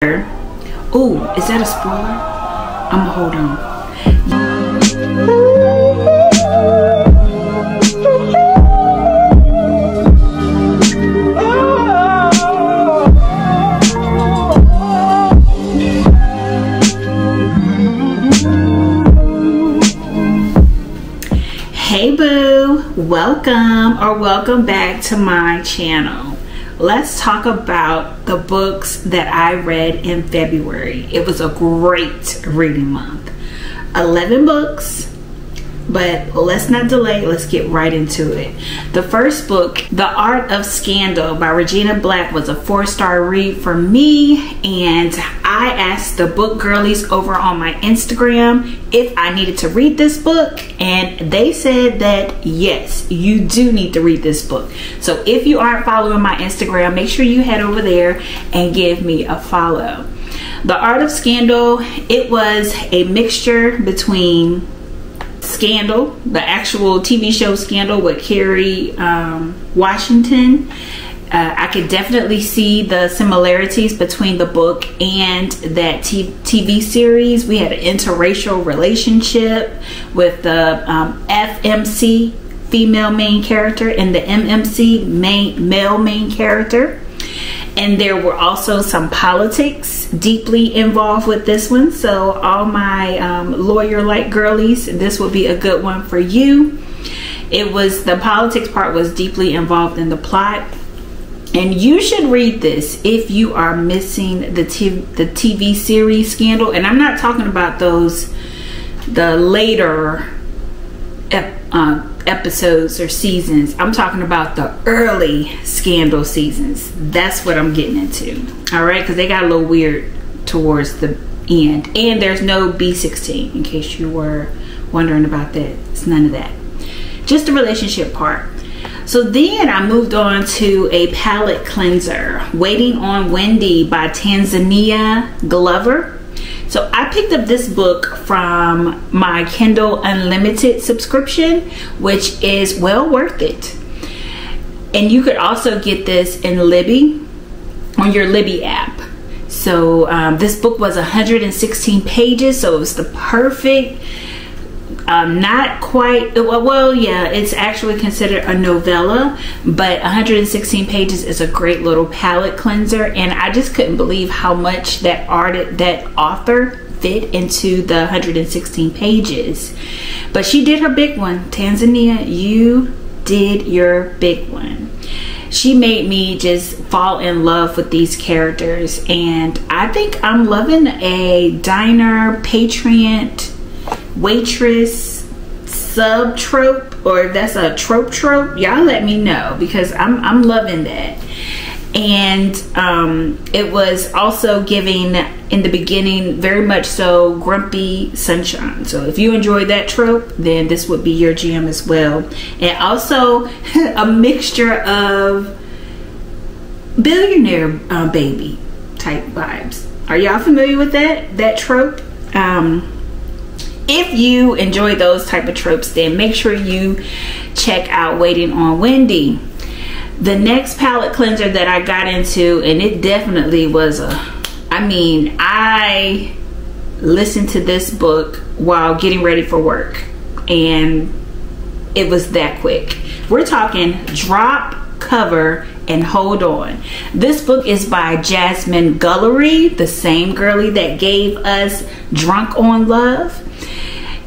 Ooh, is that a spoiler? I'ma hold on. Hey boo, welcome back to my channel. Let's talk about the books that I read in February. It was a great reading month. 11 books, but let's not delay. Let's get right into it. The first book, The Art of Scandal by Regina Black, was a 4-star read for me, and I asked the book girlies over on my Instagram if I needed to read this book, and they said that yes, you do need to read this book. So if you aren't following my Instagram, make sure you head over there and give me a follow. The Art of Scandal, it was a mixture between Scandal, the actual TV show Scandal with Kerry Washington. I could definitely see the similarities between the book and that TV series. We had an interracial relationship with the FMC female main character and the MMC male main character. And there were also some politics deeply involved with this one. So all my lawyer-like girlies, this would be a good one for you. The politics part was deeply involved in the plot. And you should read this if you are missing the TV series Scandal. And I'm not talking about the later episodes or seasons. I'm talking about the early Scandal seasons. That's what I'm getting into. All right, because they got a little weird towards the end. And there's no B16, in case you were wondering about that. It's none of that. Just the relationship part. So then I moved on to a palette cleanser, Waiting on Wendy by Tanzania Glover. So I picked up this book from my Kindle Unlimited subscription, which is well worth it. And you could also get this in Libby, on your Libby app. So this book was 116 pages, so it was the perfect, not quite, well, yeah, it's actually considered a novella, but 116 pages is a great little palette cleanser, and I just couldn't believe how much that author fit into the 116 pages. But she did her big one. Tanzania, you did your big one. She made me just fall in love with these characters, and I think I'm loving a diner patriot waitress sub trope, or if that's a trope, y'all let me know, because I'm loving that. And it was also giving, in the beginning, very much so grumpy sunshine. So if you enjoyed that trope, then this would be your jam as well. And also a mixture of billionaire baby type vibes. Are y'all familiar with that trope? If you enjoy those type of tropes, then make sure you check out Waiting on Wendy. The next palette cleanser that I got into, and it definitely was I listened to this book while getting ready for work, and it was that quick. We're talking Drop, Cover, and Hold On. This book is by Jasmine Guillory, the same girly that gave us Drunk on Love.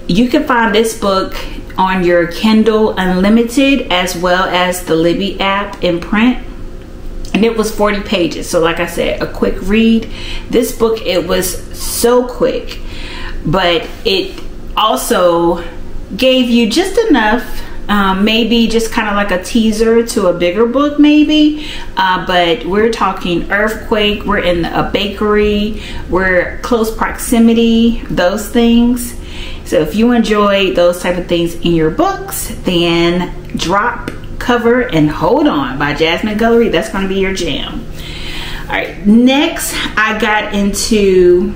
You can find this book on your Kindle Unlimited as well as the Libby app in print, and it was 40 pages. So like I said, a quick read. This book, it was so quick, but it also gave you just enough, maybe just kind of like a teaser to a bigger book maybe, but we're talking earthquake, we're in a bakery, we're close proximity, those things. So if you enjoy those type of things in your books, then Drop, Cover, and Hold On by Jasmine Guillory, that's going to be your jam. All right, next I got into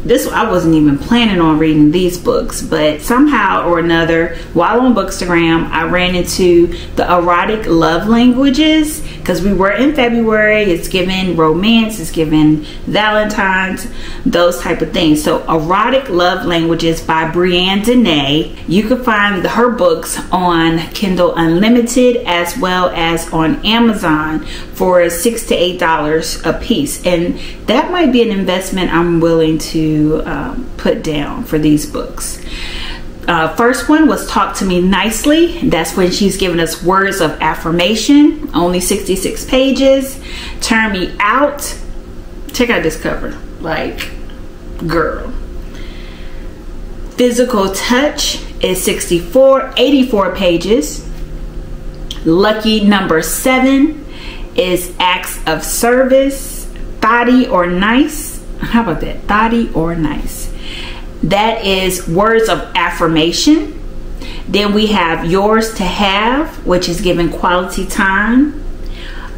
I wasn't even planning on reading these books, but somehow or another, while on Bookstagram, I ran into the erotic love languages, because we were in February. It's given romance, it's given Valentine's, those type of things. So erotic love languages by Brianne Deney. You can find her books on Kindle Unlimited as well as on Amazon for $6 to $8 a piece, and that might be an investment I'm willing to put down for these books. First one was Talk to Me Nicely. That's when she's giving us words of affirmation, only 66 pages. Turn Me Out. Check out this cover, like, girl. Physical Touch is 84 pages. Lucky Number 7 is Acts of Service. Thotty or Nice. How about that? Thotty or Nice. That is words of affirmation. Then we have Yours to Have, which is giving quality time.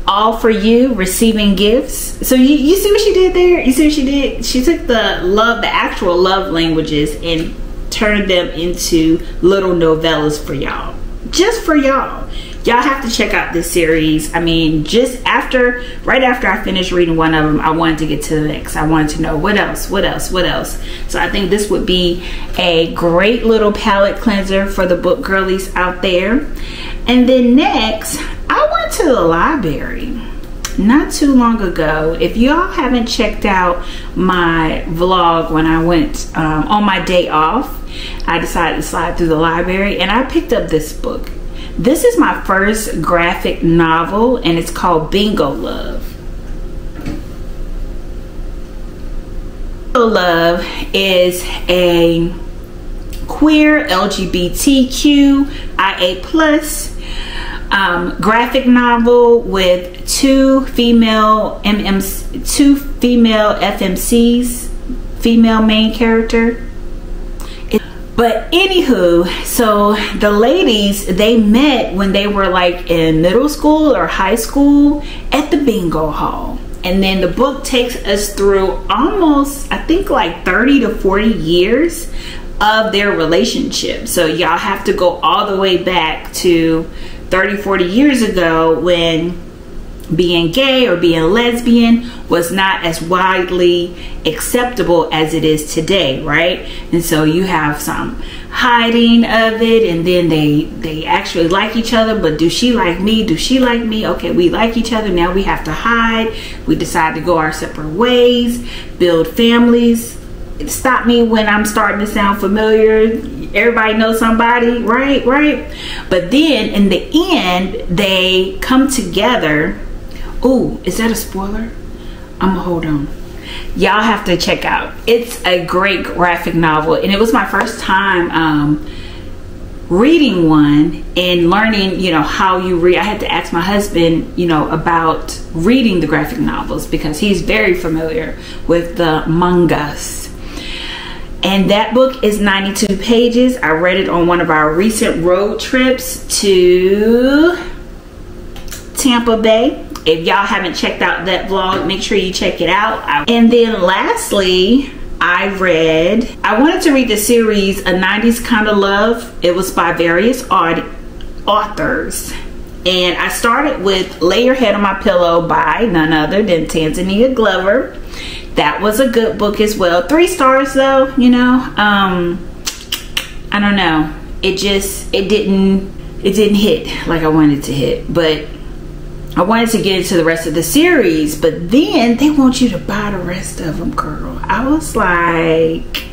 All for You, Receiving Gifts. So you see what she did there? You see what she did? She took the actual love languages and turned them into little novellas for y'all. Just for y'all. Y'all have to check out this series. I mean, right after I finished reading one of them, I wanted to get to the next. I wanted to know what else. So I think this would be a great little palette cleanser for the book girlies out there. And then next, I went to the library not too long ago. If y'all haven't checked out my vlog when I went on my day off, I decided to slide through the library and I picked up this book. This is my first graphic novel, and it's called Bingo Love. Bingo Love is a queer LGBTQIA+ graphic novel with two female FMCs, female main character. But anywho, so the ladies, they met when they were like in middle school or high school at the bingo hall. And then the book takes us through almost, I think, like 30 to 40 years of their relationship. So y'all have to go all the way back to 30, 40 years ago when being gay or being lesbian was not as widely acceptable as it is today, right? And so you have some hiding of it, and then they actually like each other, but do she like me? Do she like me? Okay, we like each other, now we have to hide. We decide to go our separate ways, build families. Stop me when I'm starting to sound familiar. Everybody knows somebody, right? But then in the end, they come together. Ooh, is that a spoiler? I'ma hold on. Y'all have to check out. It's a great graphic novel, and it was my first time reading one and learning, you know, how you read. I had to ask my husband, you know, about reading the graphic novels because he's very familiar with the mangas. And that book is 92 pages. I read it on one of our recent road trips to Tampa Bay. If y'all haven't checked out that vlog, make sure you check it out. And then lastly, I wanted to read the series A 90s Kind of Love. It was by various authors. And I started with Lay Your Head on My Pillow by none other than Tanzania Glover. That was a good book as well. 3 stars though, you know. I don't know. It didn't hit like I wanted to hit. But I wanted to get into the rest of the series, but then they want you to buy the rest of them, girl. I was like,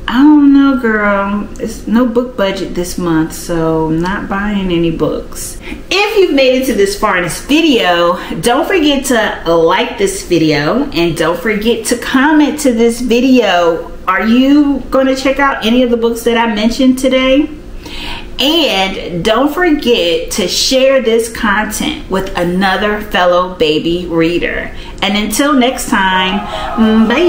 I don't know, girl. It's no book budget this month, so I'm not buying any books. If you've made it to this far in this video, don't forget to like this video and don't forget to comment to this video. Are you going to check out any of the books that I mentioned today? And don't forget to share this content with another fellow baby reader. And until next time, bye.